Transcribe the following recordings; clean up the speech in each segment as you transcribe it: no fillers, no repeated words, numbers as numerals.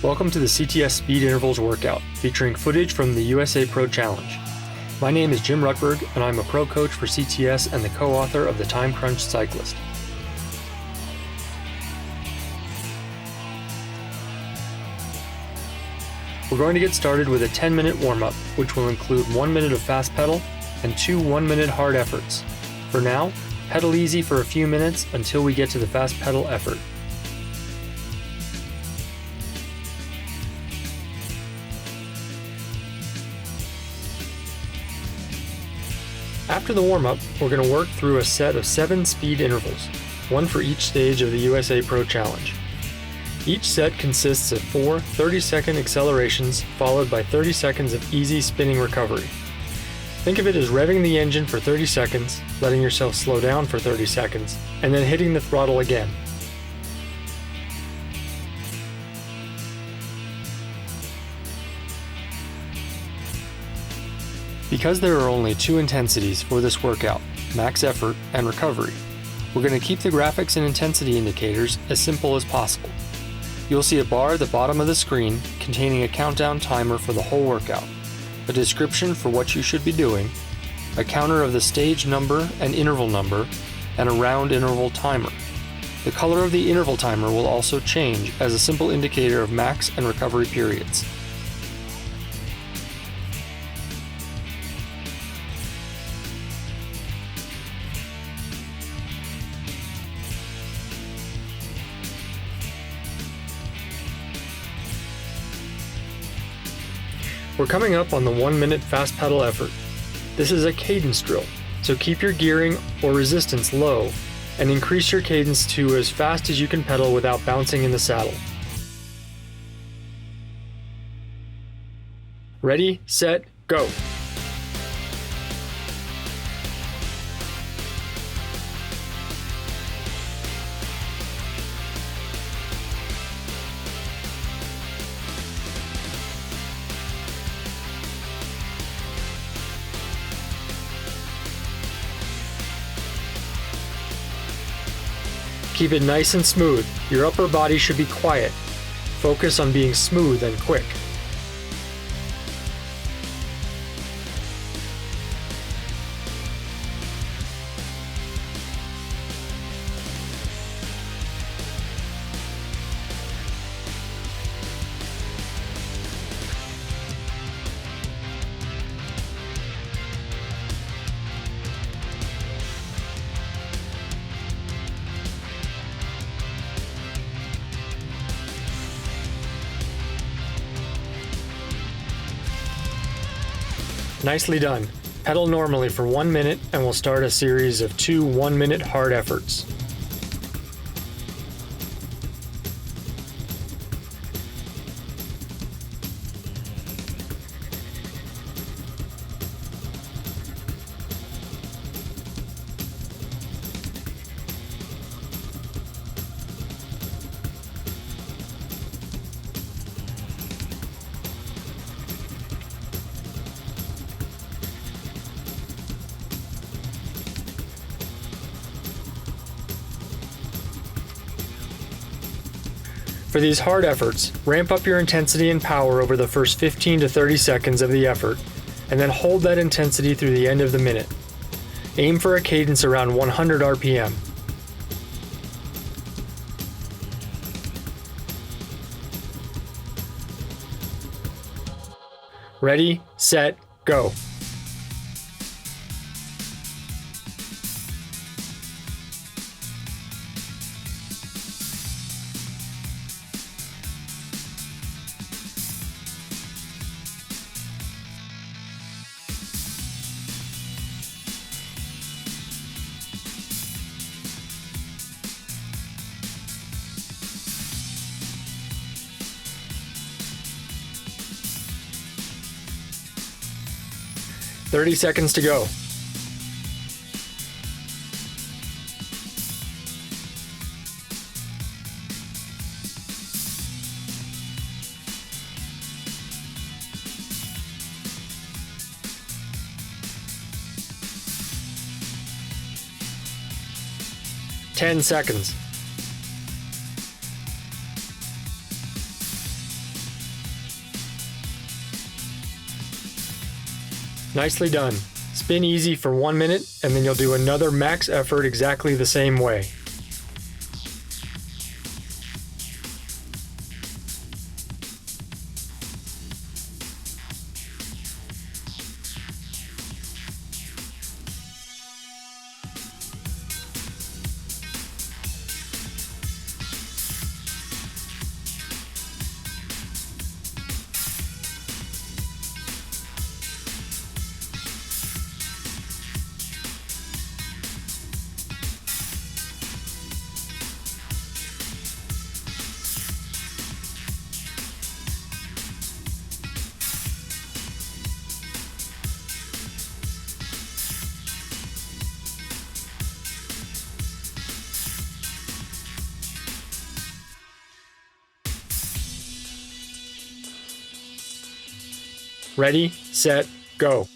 Welcome to the CTS Speed Intervals workout, featuring footage from the USA Pro Challenge. My name is Jim Ruckberg, and I'm a pro coach for CTS and the co-author of the Time Crunch Cyclist. We're going to get started with a 10-minute warm-up, which will include 1 minute of fast pedal and 2 1-minute hard efforts. For now, pedal easy for a few minutes until we get to the fast pedal effort. After the warm-up, we're going to work through a set of 7 speed intervals, one for each stage of the USA Pro Challenge. Each set consists of 4 30-second accelerations followed by 30 seconds of easy spinning recovery. Think of it as revving the engine for 30 seconds, letting yourself slow down for 30 seconds, and then hitting the throttle again. Because there are only 2 intensities for this workout, max effort and recovery, we're going to keep the graphics and intensity indicators as simple as possible. You'll see a bar at the bottom of the screen containing a countdown timer for the whole workout, a description for what you should be doing, a counter of the stage number and interval number, and a round interval timer. The color of the interval timer will also change as a simple indicator of max and recovery periods. We're coming up on the 1-minute fast pedal effort. This is a cadence drill, so keep your gearing or resistance low and increase your cadence to as fast as you can pedal without bouncing in the saddle. Ready, set, go! Keep it nice and smooth. Your upper body should be quiet. Focus on being smooth and quick. Nicely done. Pedal normally for 1 minute and we'll start a series of 2 1-minute hard efforts. For these hard efforts, ramp up your intensity and power over the first 15 to 30 seconds of the effort, and then hold that intensity through the end of the minute. Aim for a cadence around 100 RPM. Ready, set, go! "30 seconds to go. "10 seconds. Nicely done. Spin easy for 1 minute, and then you'll do another max effort exactly the same way. Ready, set, go.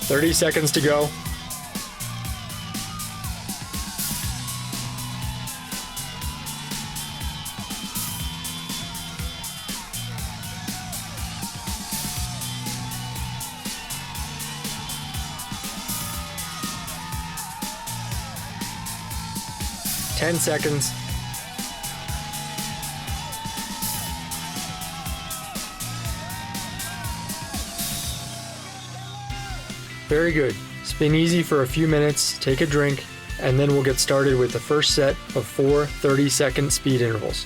"30 seconds to go." "10 seconds." Very good. Spin easy for a few minutes, take a drink, and then we'll get started with the first set of 4 30-second speed intervals.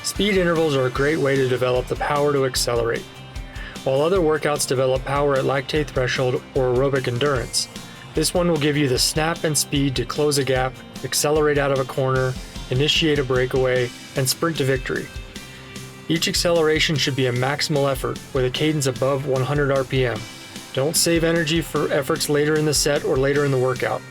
Speed intervals are a great way to develop the power to accelerate. While other workouts develop power at lactate threshold or aerobic endurance, this one will give you the snap and speed to close a gap, accelerate out of a corner, initiate a breakaway, and sprint to victory. Each acceleration should be a maximal effort with a cadence above 100 RPM. Don't save energy for efforts later in the set or later in the workout.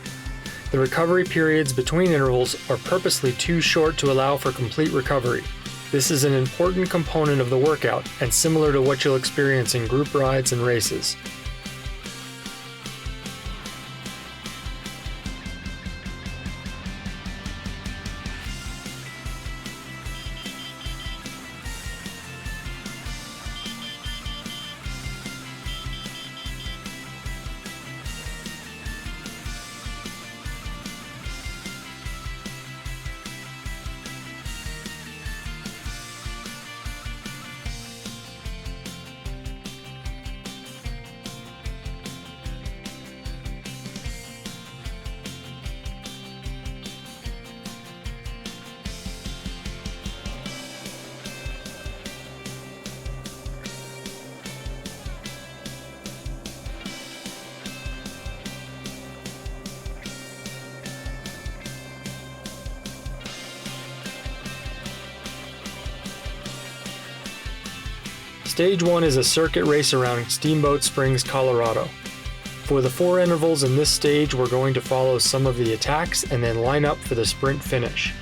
The recovery periods between intervals are purposely too short to allow for complete recovery. This is an important component of the workout and similar to what you'll experience in group rides and races. Stage 1 is a circuit race around Steamboat Springs, Colorado. For the 4 intervals in this stage, we're going to follow some of the attacks and then line up for the sprint finish.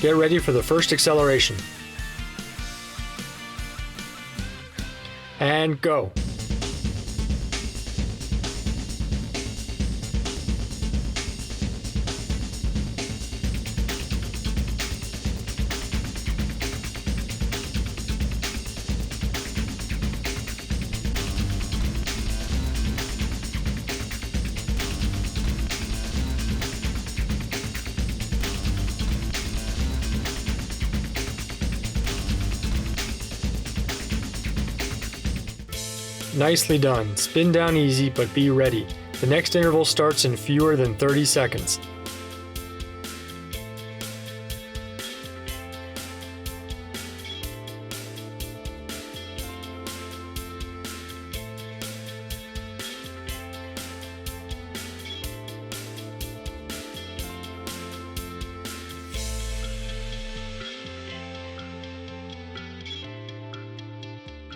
Get ready for the first acceleration. and go. Nicely done. Spin down easy, but be ready. The next interval starts in fewer than 30 seconds.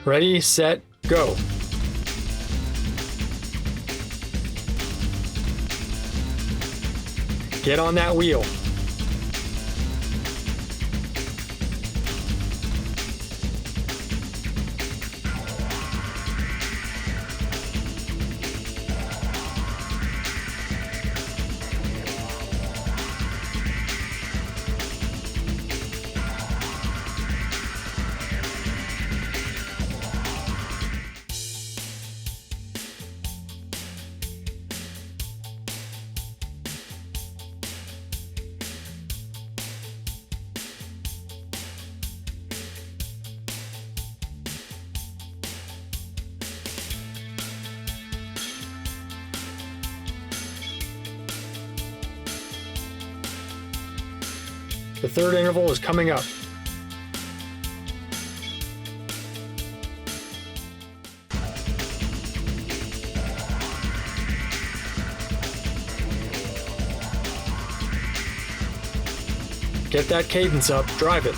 Ready, set, go. Get on that wheel. The third interval is coming up. Get that cadence up, drive it.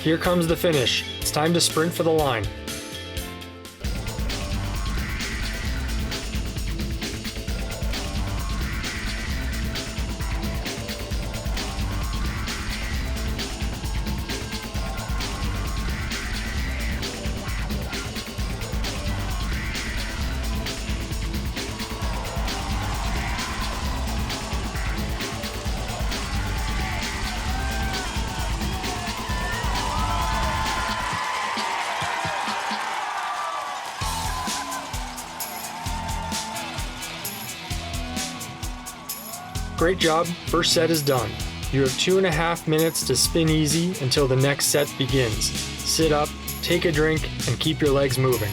Here comes the finish. It's time to sprint for the line. Great job, first set is done. You have 2.5 minutes to spin easy until the next set begins. Sit up, take a drink, and keep your legs moving.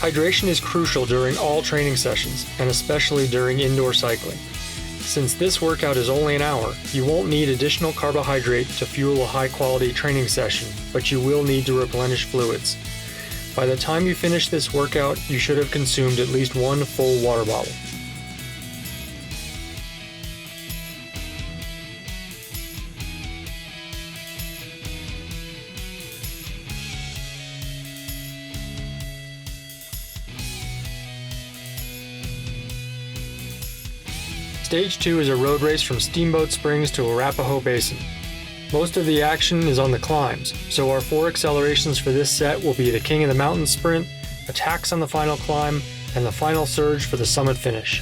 Hydration is crucial during all training sessions, and especially during indoor cycling. Since this workout is only an hour, you won't need additional carbohydrate to fuel a high-quality training session, but you will need to replenish fluids. By the time you finish this workout, you should have consumed at least one full water bottle. Stage 2 is a road race from Steamboat Springs to Arapahoe Basin. Most of the action is on the climbs, so our 4 accelerations for this set will be the King of the Mountain sprint, attacks on the final climb, and the final surge for the summit finish.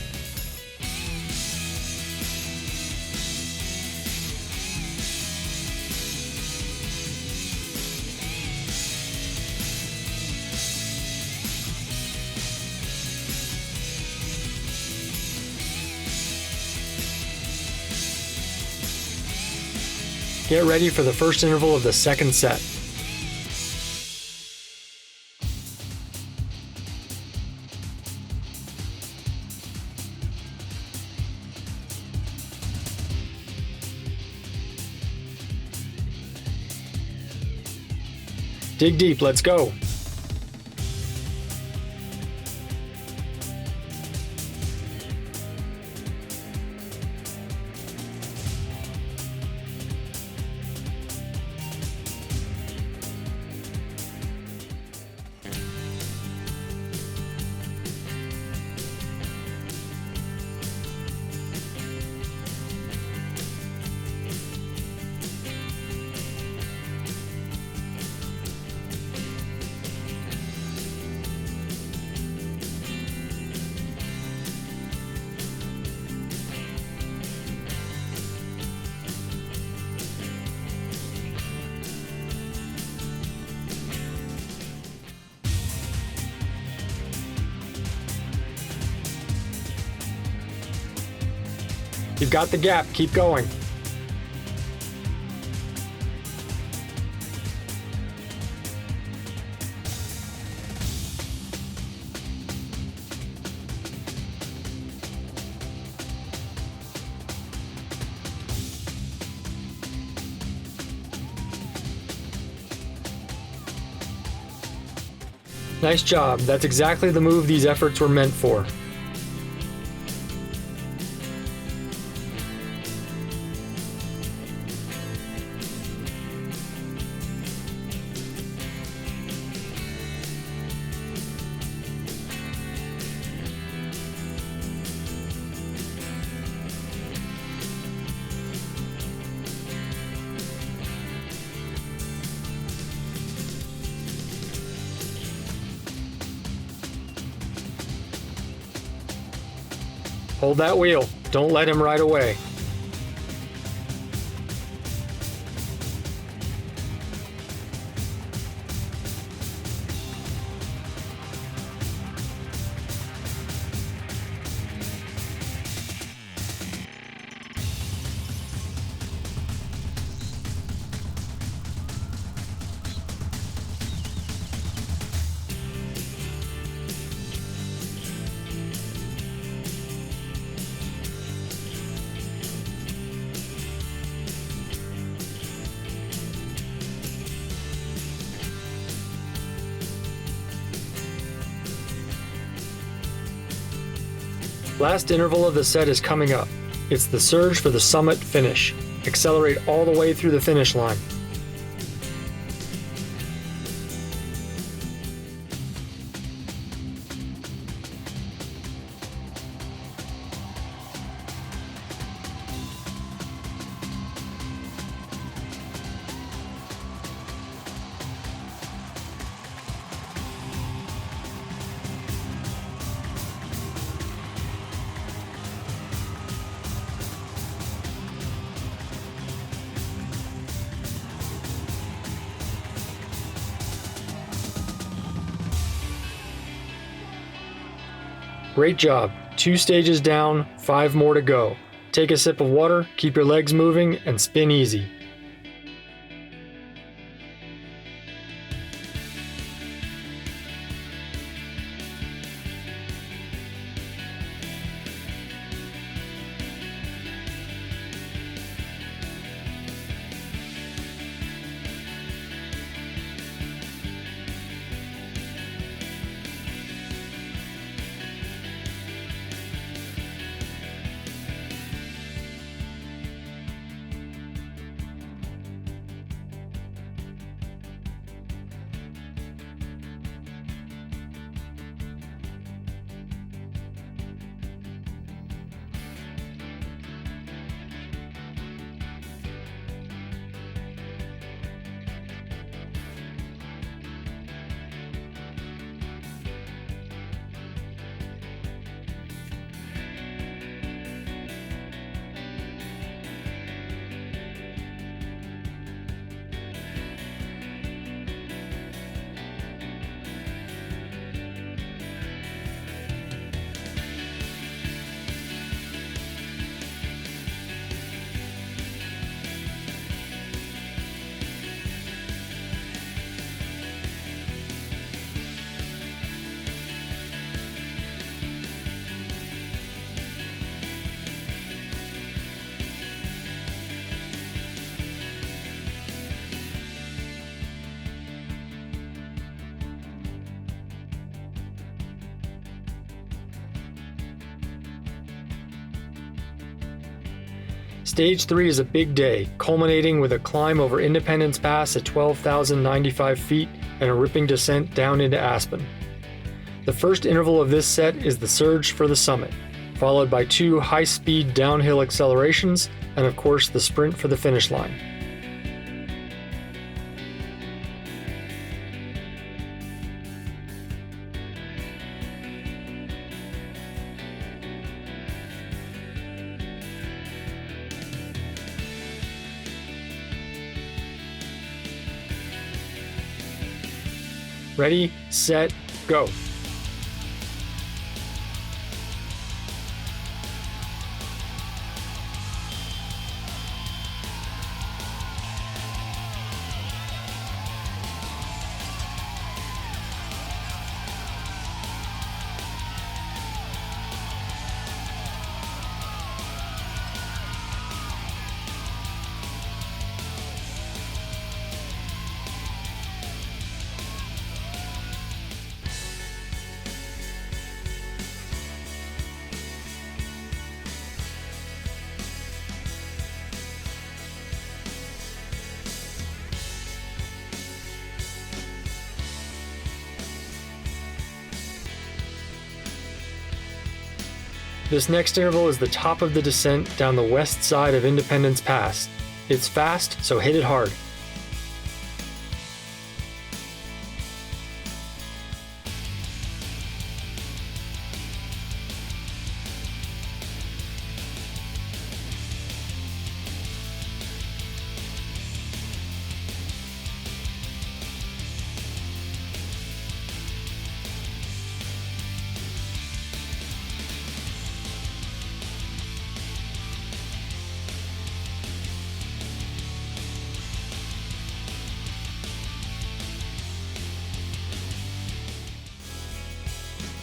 Get ready for the first interval of the second set. Dig deep, let's go. You've got the gap, keep going. Nice job, that's exactly the move these efforts were meant for. Hold that wheel, don't let him ride away. Last interval of the set is coming up. It's the surge for the summit finish. Accelerate all the way through the finish line. Great job. 2 stages down, 5 more to go. Take a sip of water, keep your legs moving, and spin easy. Stage 3 is a big day, culminating with a climb over Independence Pass at 12,095 feet and a ripping descent down into Aspen. The first interval of this set is the surge for the summit, followed by 2 high-speed downhill accelerations, and of course the sprint for the finish line. Ready, set, go. This next interval is the top of the descent down the west side of Independence Pass. It's fast, so hit it hard.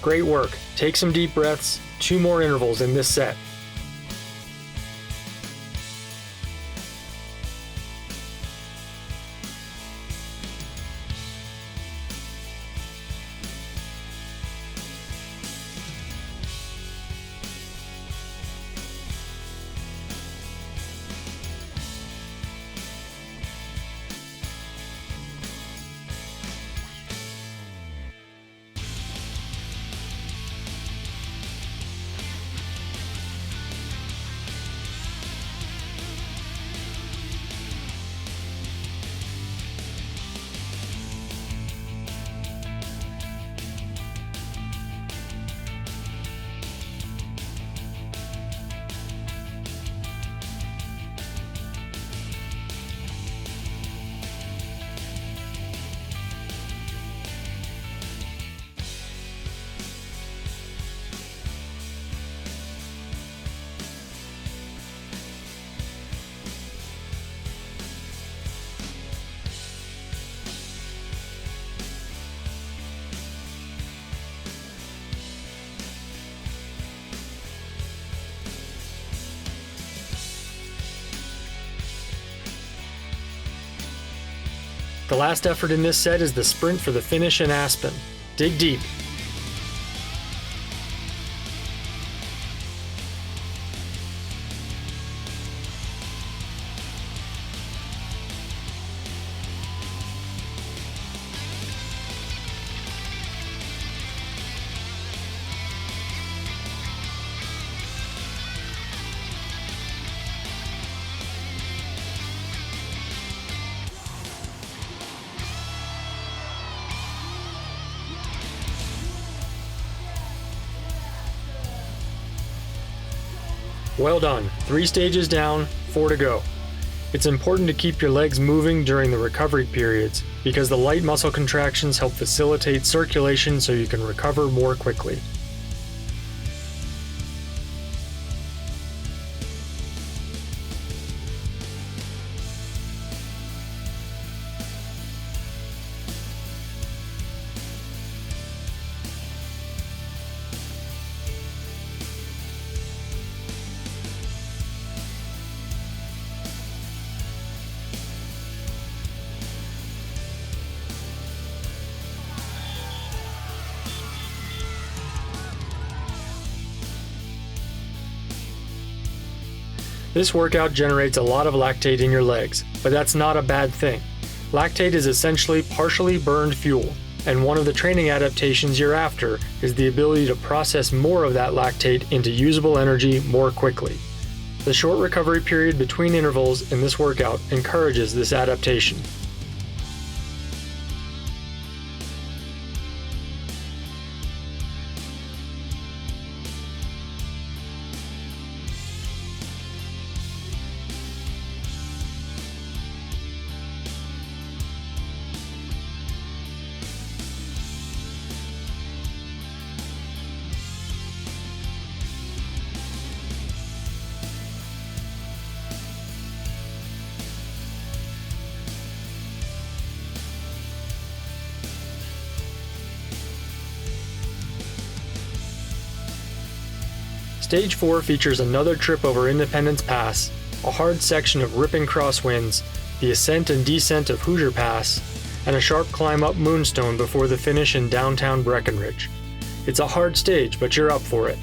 Great work. Take some deep breaths. 2 more intervals in this set. The last effort in this set is the sprint for the finish in Aspen. Dig deep. Well done. 3 stages down, 4 to go. It's important to keep your legs moving during the recovery periods because the light muscle contractions help facilitate circulation so you can recover more quickly. This workout generates a lot of lactate in your legs, but that's not a bad thing. Lactate is essentially partially burned fuel, and one of the training adaptations you're after is the ability to process more of that lactate into usable energy more quickly. The short recovery period between intervals in this workout encourages this adaptation. Stage 4 features another trip over Independence Pass, a hard section of ripping crosswinds, the ascent and descent of Hoosier Pass, and a sharp climb up Moonstone before the finish in downtown Breckenridge. It's a hard stage, but you're up for it.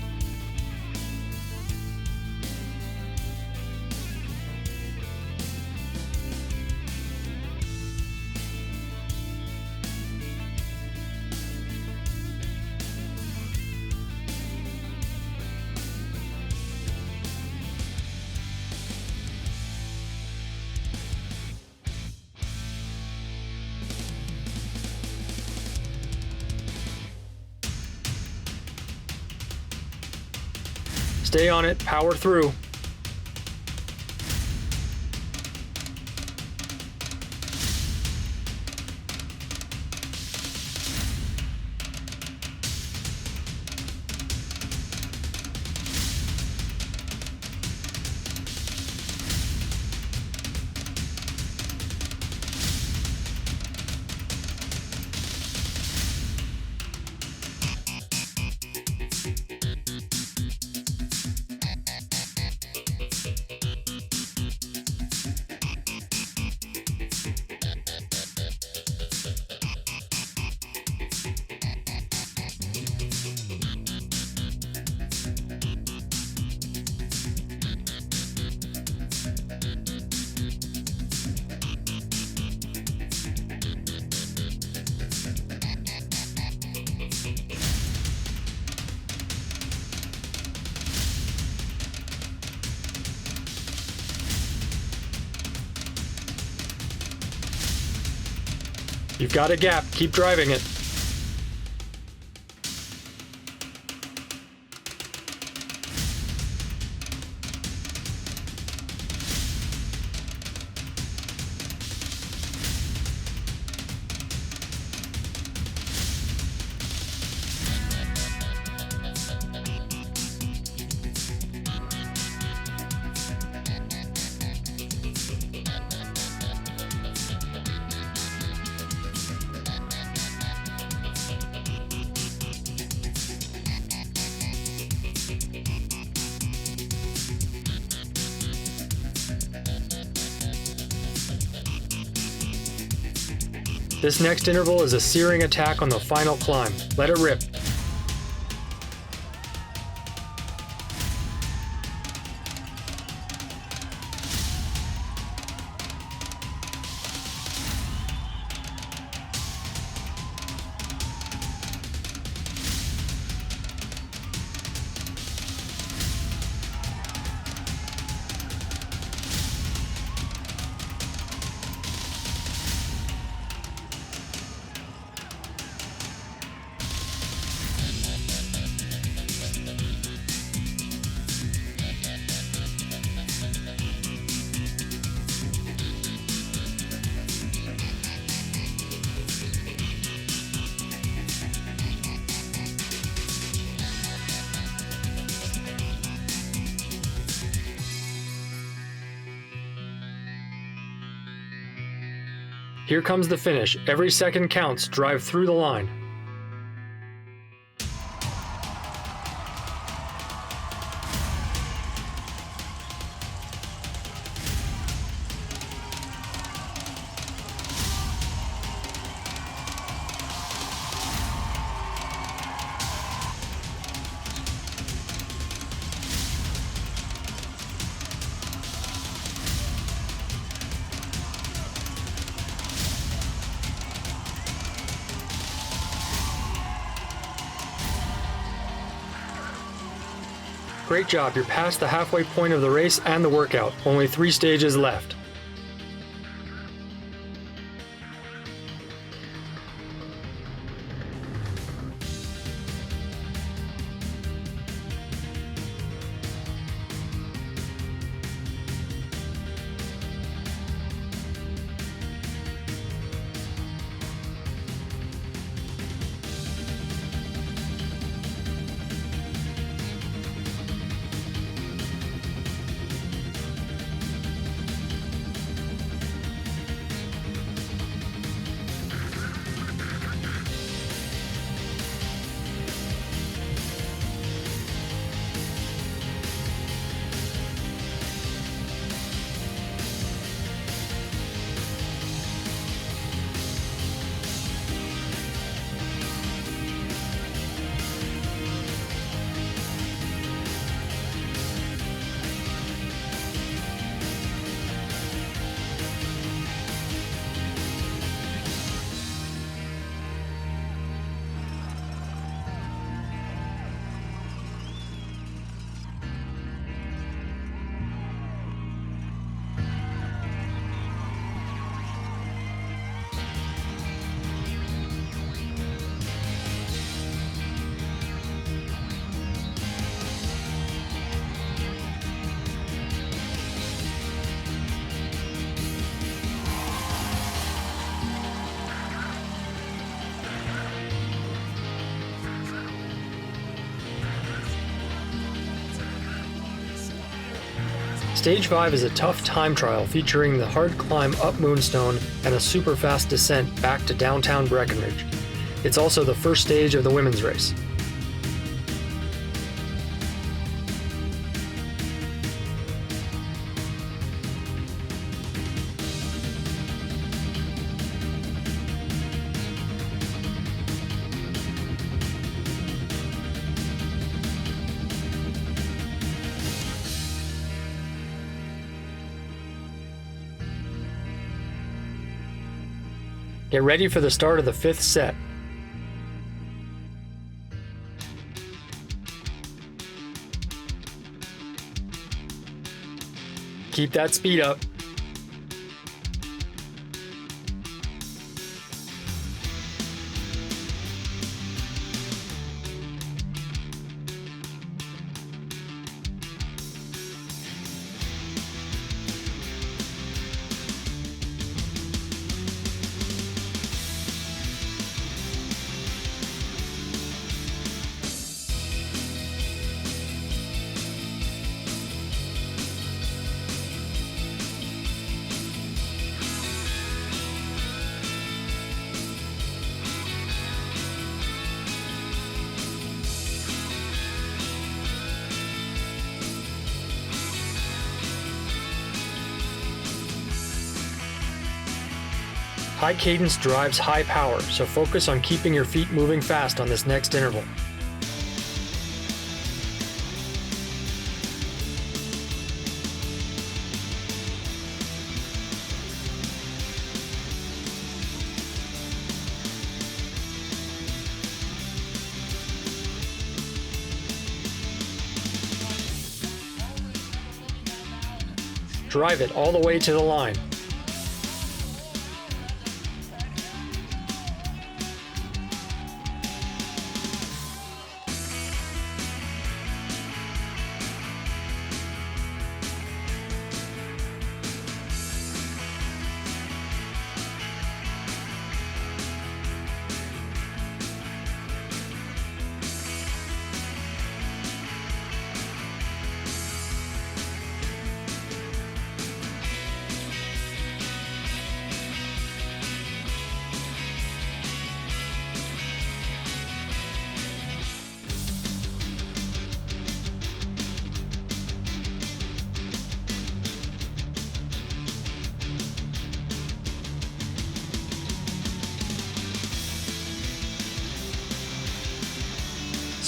Stay on it, power through. You've got a gap, keep driving it. This next interval is a searing attack on the final climb. Let it rip. Here comes the finish. Every second counts. Drive through the line. Great job, you're past the halfway point of the race and the workout. Only 3 stages left. Stage 5 is a tough time trial featuring the hard climb up Moonstone and a super fast descent back to downtown Breckenridge. It's also the first stage of the women's race. Get ready for the start of the 5th set. Keep that speed up. High cadence drives high power, so focus on keeping your feet moving fast on this next interval. Drive it all the way to the line.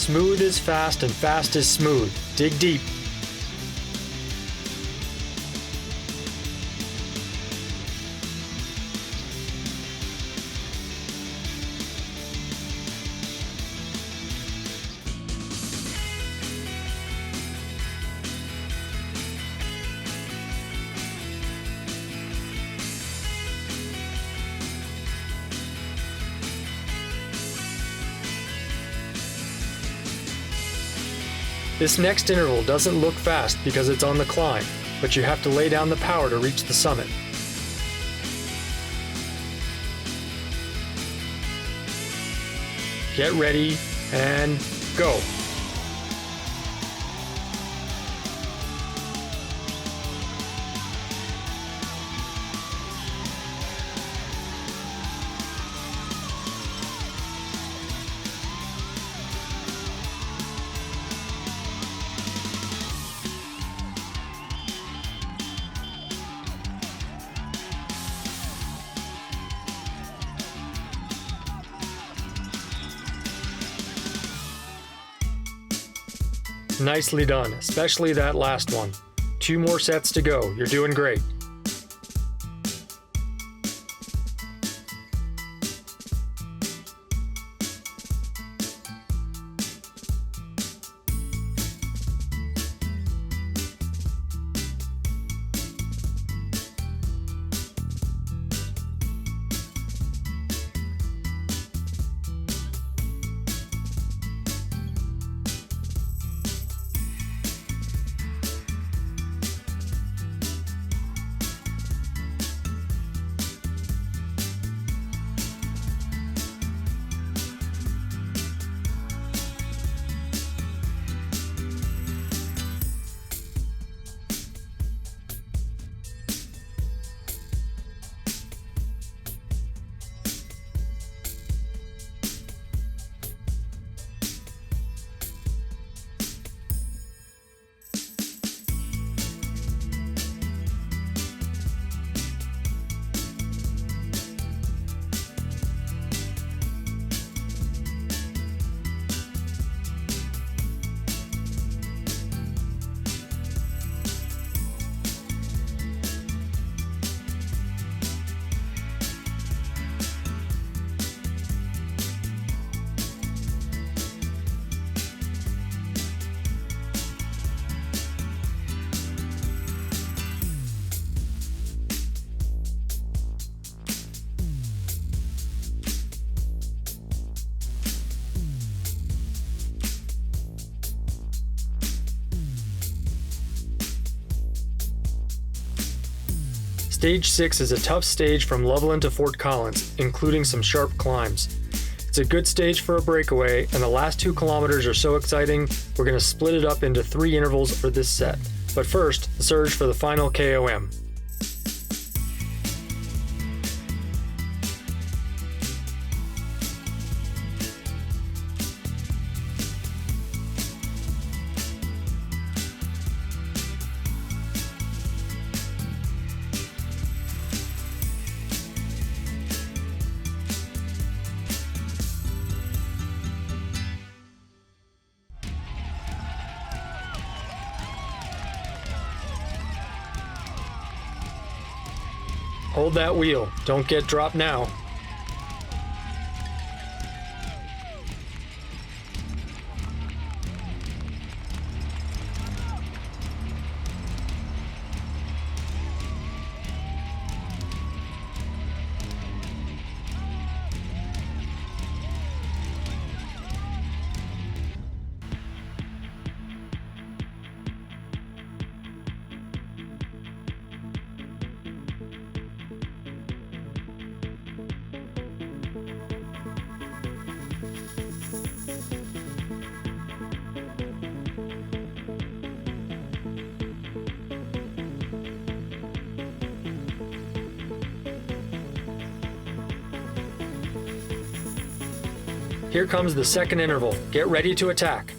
Smooth is fast and fast is smooth. Dig deep. This next interval doesn't look fast because it's on the climb, but you have to lay down the power to reach the summit. Get ready and go. Nicely done, especially that last one. 2 more sets to go. You're doing great. Stage 6 is a tough stage from Loveland to Fort Collins, including some sharp climbs. It's a good stage for a breakaway, and the last 2 kilometers are so exciting, we're going to split it up into 3 intervals for this set. But first, the surge for the final KOM. Hold that wheel, don't get dropped now. Here comes the second interval. Get ready to attack.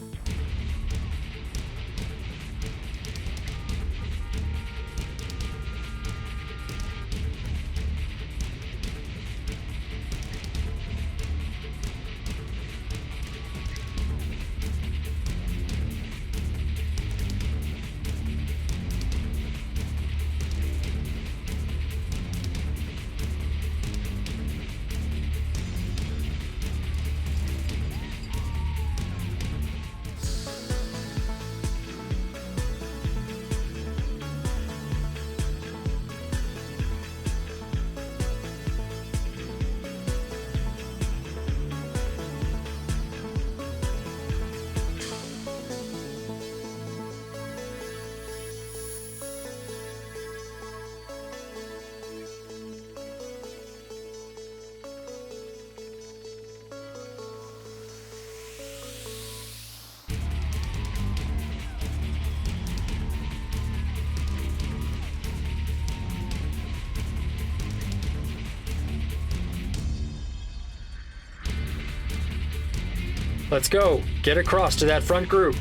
Let's go. Get across to that front group.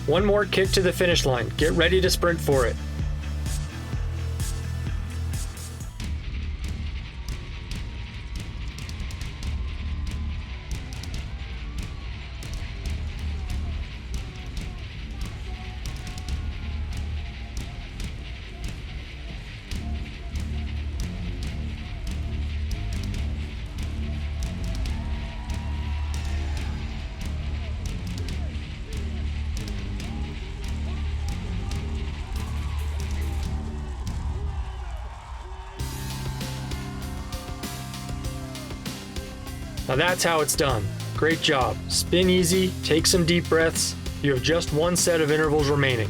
One more kick to the finish line. Get ready to sprint for it. Now that's how it's done. Great job. Spin easy, take some deep breaths. You have just one set of intervals remaining.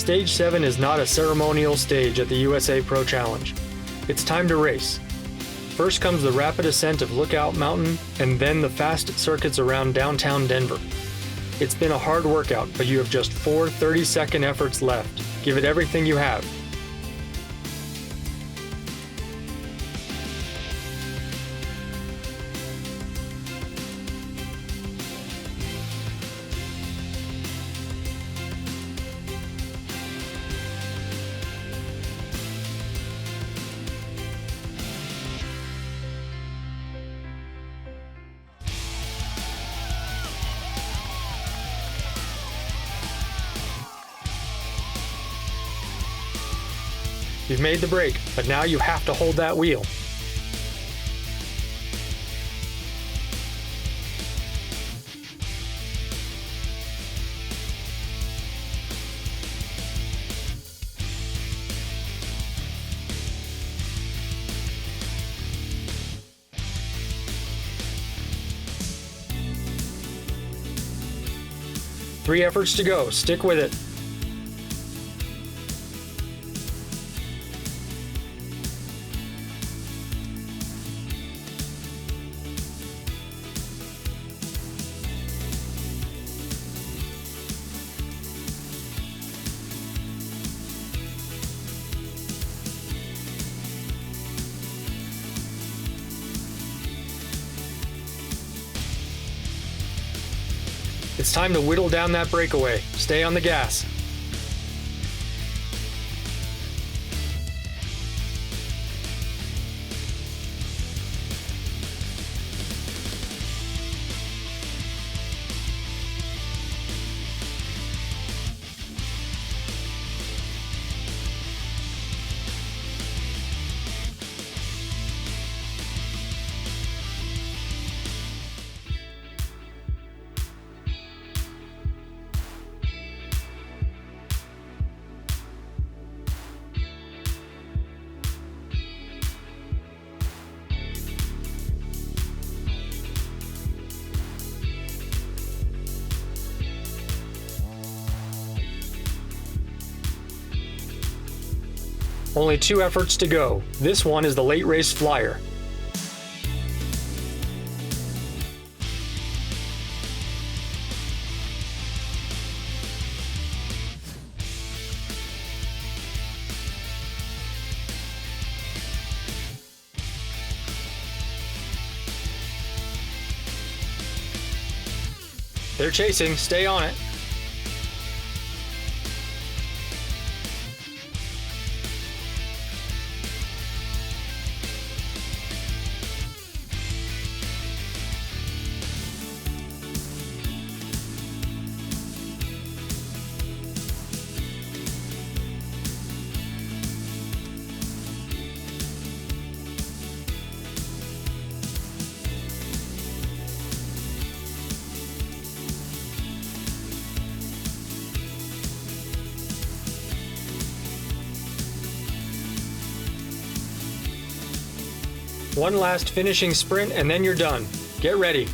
Stage 7 is not a ceremonial stage at the USA Pro Challenge. It's time to race. First comes the rapid ascent of Lookout Mountain, and then the fast circuits around downtown Denver. It's been a hard workout, but you have just 4 30-second efforts left. Give it everything you have. You've made the break, but now you have to hold that wheel. Three efforts to go. Stick with it. It's time to whittle down that breakaway. Stay on the gas. Only 2 efforts to go. This one is the late race flyer. They're chasing, stay on it. One last finishing sprint and then you're done. Get ready.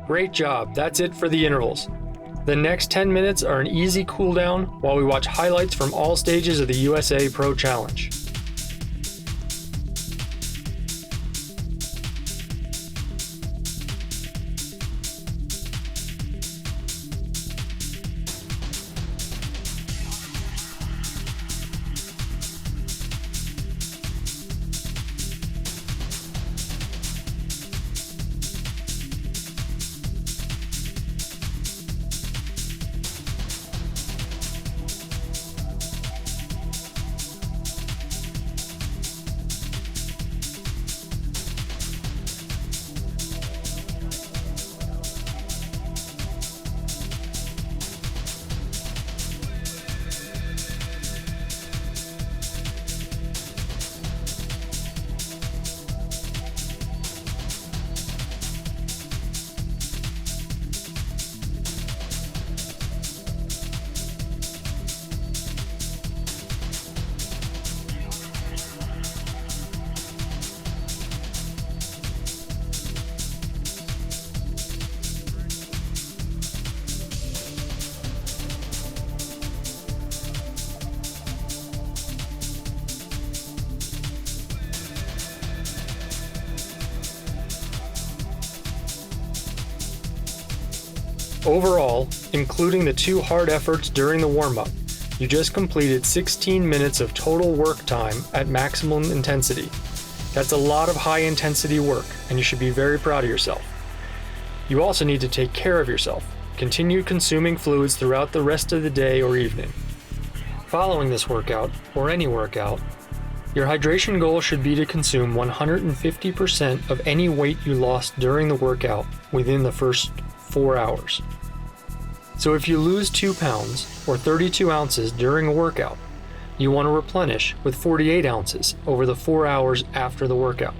Great job, that's it for the intervals. The next 10 minutes are an easy cool down while we watch highlights from all stages of the USA Pro Challenge. Overall, including the 2 hard efforts during the warm-up, you just completed 16 minutes of total work time at maximum intensity. That's a lot of high-intensity work, and you should be very proud of yourself. You also need to take care of yourself. Continue consuming fluids throughout the rest of the day or evening. Following this workout, or any workout, your hydration goal should be to consume 150% of any weight you lost during the workout within the first 4 hours. So if you lose 2 pounds or 32 ounces during a workout, you want to replenish with 48 ounces over the 4 hours after the workout.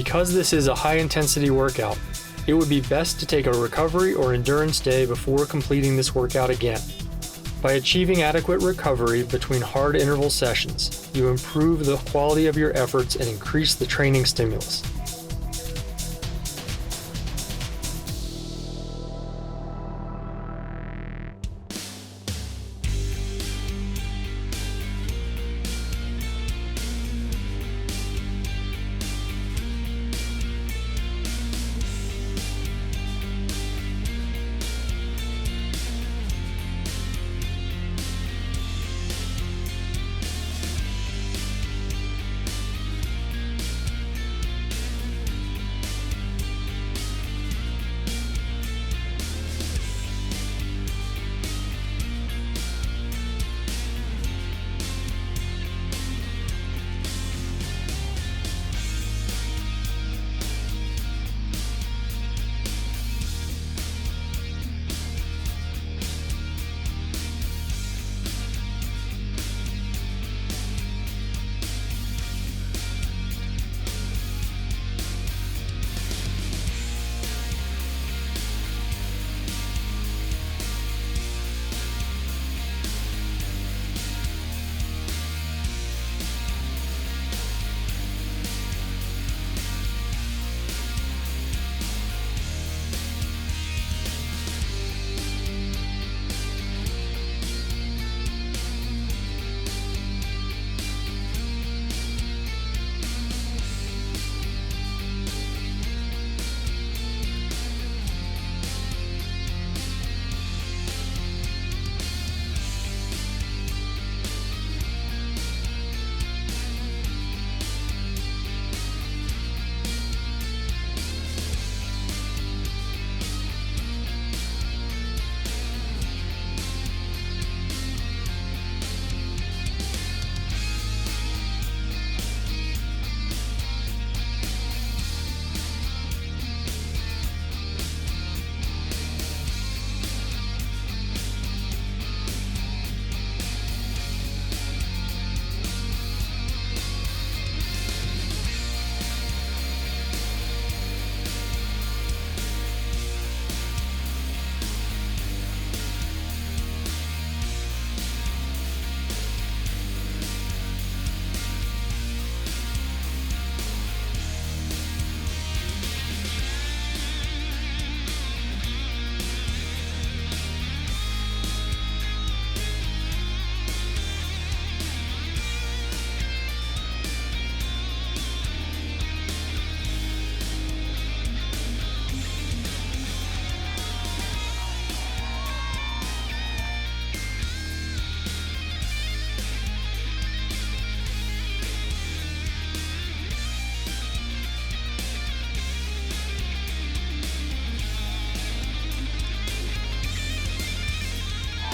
Because this is a high-intensity workout, it would be best to take a recovery or endurance day before completing this workout again. By achieving adequate recovery between hard interval sessions, you improve the quality of your efforts and increase the training stimulus.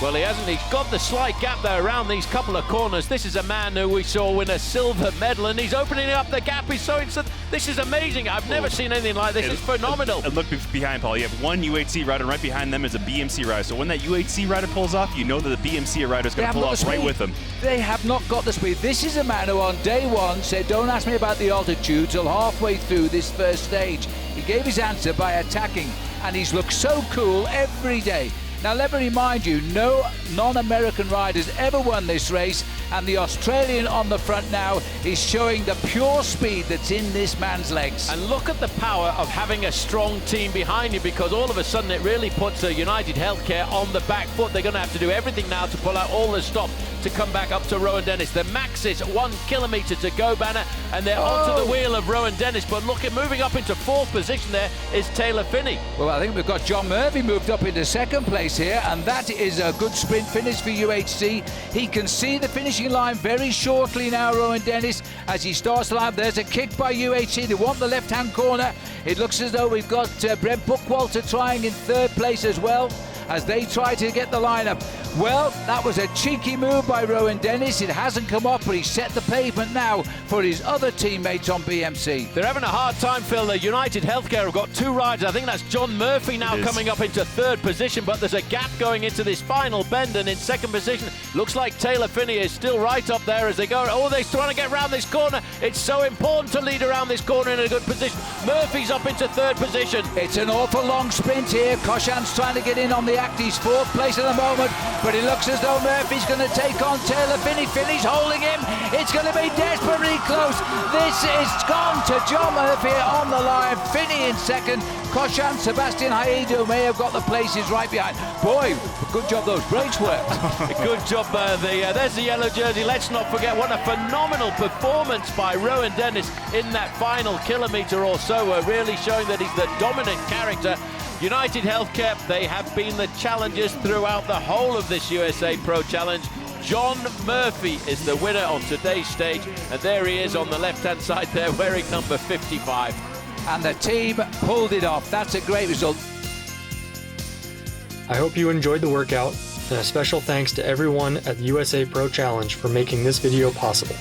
Well, he hasn't. He's got the slight gap there around these couple of corners. This is a man who we saw win a silver medal, and he's opening up the gap. He's so instant. This is amazing. I've never seen anything like this. It's phenomenal. And look behind Paul. You have one UHC rider, and right behind them is a BMC rider. So when that UHC rider pulls off, you know that the BMC rider is going to pull off right with them. They have not got the speed. This is a man who on day one said, don't ask me about the altitude till halfway through this first stage. He gave his answer by attacking, and he's looked so cool every day. Now, let me remind you, no non-American riders ever won this race, and the Australian on the front now is showing the pure speed that's in this man's legs. And look at the power of having a strong team behind you, because all of a sudden it really puts United Healthcare on the back foot. They're going to have to do everything now to pull out all the stops to come back up to Rowan Dennis. The max is 1 kilometre to go, Banner, and they're onto the wheel of Rowan Dennis. But look, at moving up into fourth position there is Taylor Phinney. Well, I think we've got John Murphy moved up into second place here, and that is a good sprint finish for UHC. He can see the finishing line very shortly now, Rowan Dennis, as he starts to lap. There's a kick by UHC. They want the left-hand corner. It looks as though we've got Brent Bookwalter trying in third place as well, as they try to get the lineup. Well, that was a cheeky move by Rowan Dennis. It hasn't come off, but he's set the pavement now for his other teammates on BMC. They're having a hard time, Phil. The United Healthcare have got 2 riders. I think that's John Murphy now coming up into 3rd position, but there's a gap going into this final bend, and in 2nd position, looks like Taylor Finney is still right up there as they go. Oh, they're trying to get around this corner. It's so important to lead around this corner in a good position. Murphy's up into 3rd position. It's an awful long sprint here. Koshan's trying to get in on the act. He's 4th place at the moment, but it looks as though Murphy's going to take on Taylor Finney. Finney's holding him. It's going to be desperately close. This is gone to John Murphy on the line. Finney in 2nd. Koshan, Sebastian Haidu may have got the places right behind. Boy, good job those brakes worked. Good job. There's the yellow jersey. Let's not forget what a phenomenal performance by Rowan Dennis in that final kilometre or so. Really showing that he's the dominant character. United Healthcare, they have been the challengers throughout the whole of this USA Pro Challenge. John Murphy is the winner on today's stage, and there he is on the left-hand side there, wearing number 55. And the team pulled it off. That's a great result. I hope you enjoyed the workout, and a special thanks to everyone at the USA Pro Challenge for making this video possible.